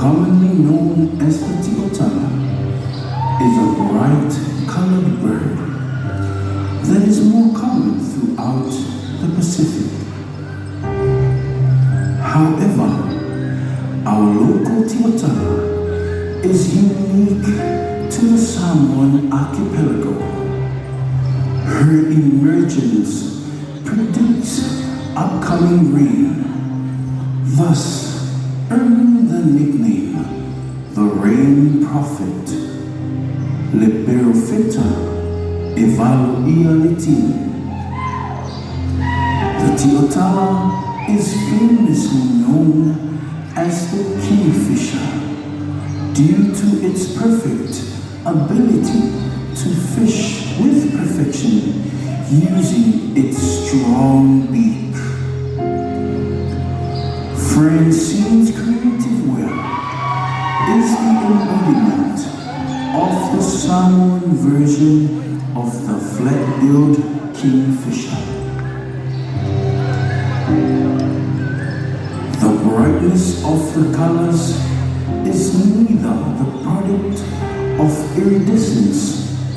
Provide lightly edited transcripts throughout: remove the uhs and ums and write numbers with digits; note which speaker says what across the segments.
Speaker 1: commonly known as the Tauvaga, is a bright colored bird that is more common throughout the Pacific. However, our local Tauvaga is unique to the Samoan archipelago. Her emergence predicts upcoming rain, thus earning the nickname the Rain Prophet. Leperofeta evaluialitin. The Tauvaga is famously known as the kingfisher due to its perfect ability to fish with perfection using its strong beak. Francine's creative work is the embodiment of the Samoan version of the flat-billed kingfisher. The brightness of the colors is neither the product of iridescence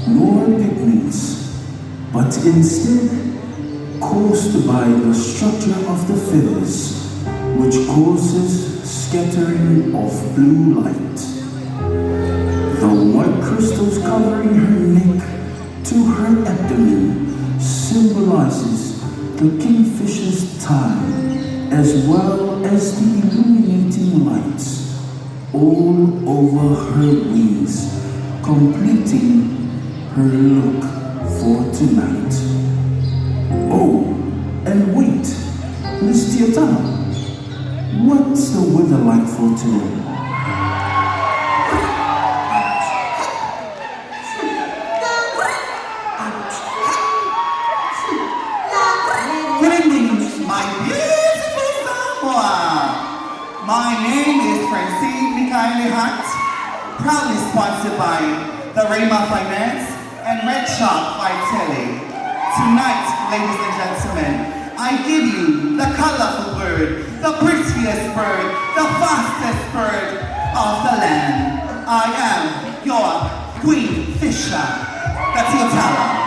Speaker 1: nor pigments, but instead caused by the structure of the feathers, which causes scattering of blue light. The white crystals covering her neck to her abdomen symbolizes the kingfisher's time, as well as the illuminating lights all over her wings, completing her look for tonight. Oh, and wait, Miss Tauvaga, what's the weather like for today?
Speaker 2: Good evening, my beautiful Samoa. My name is Francine Hunt, proudly sponsored by the Rayma Finance and Red Shark Vitelli. Tonight, ladies and gentlemen, I give you the colorful bird, the prettiest bird, the fastest bird of the land. I am your Queen Fisher, the Tauvaga.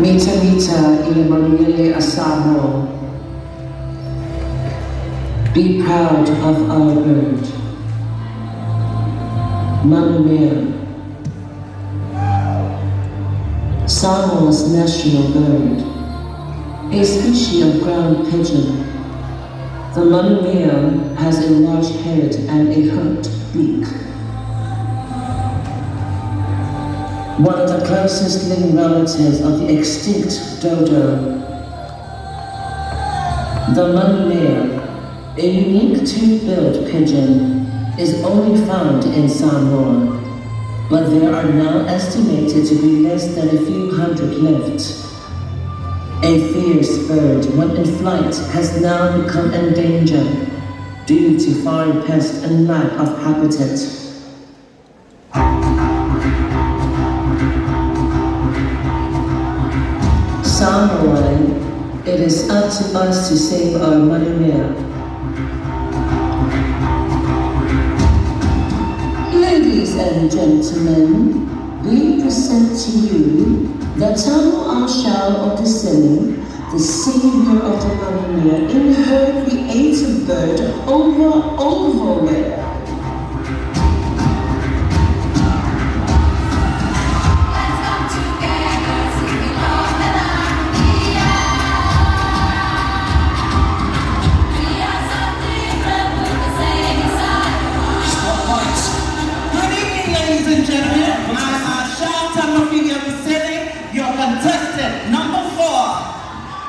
Speaker 3: Mita Mita Ilimariele Asamo. Be proud of our bird. Manumea. Samoa's national bird. A species of ground pigeon. The manumea has a large head and a hooked beak. One of the closest living relatives of the extinct dodo. The manumea, a unique two-billed pigeon, is only found in Samoa, but there are now estimated to be less than a few hundred left. A fierce bird, when in flight, has now become endangered due to foreign pests and lack of habitat. Samoan, it is up to us to save our manumea. Ladies and gentlemen, we present to you the Tauvaga shell of the Semi, the savior of the manumea in her creative bird over.
Speaker 2: Contestant number 4,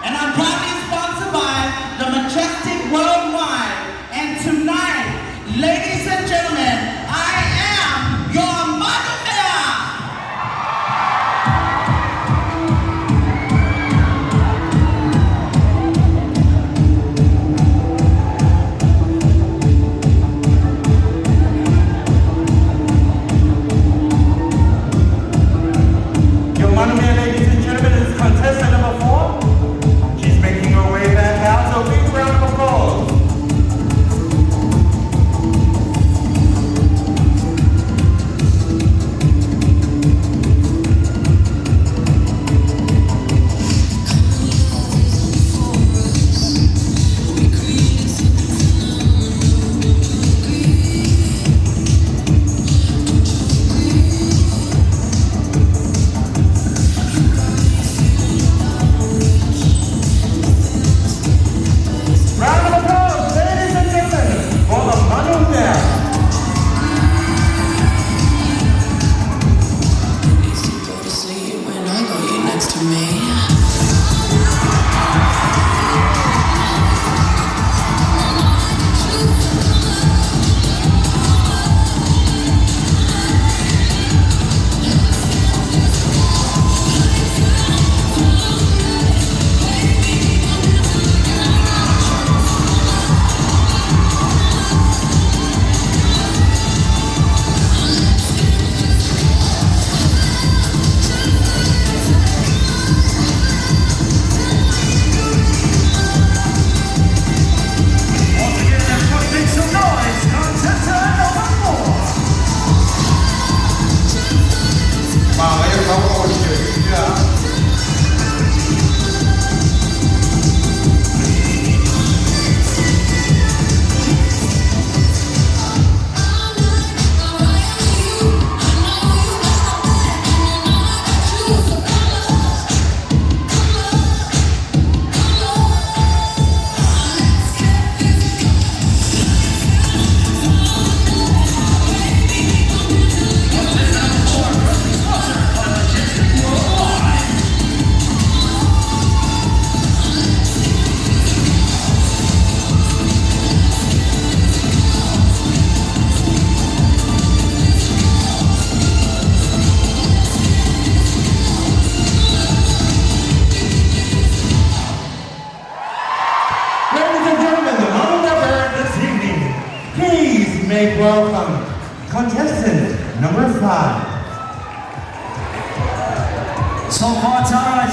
Speaker 2: and I'm proudly sponsored by the Majestic Worldwide. And tonight, ladies and gentlemen, I am your manumea. Your manumea, ladies and gentlemen, is contestant number 4. She's making her way back out, so big round of applause. Make welcome contestant number 5.
Speaker 4: So far, Tara,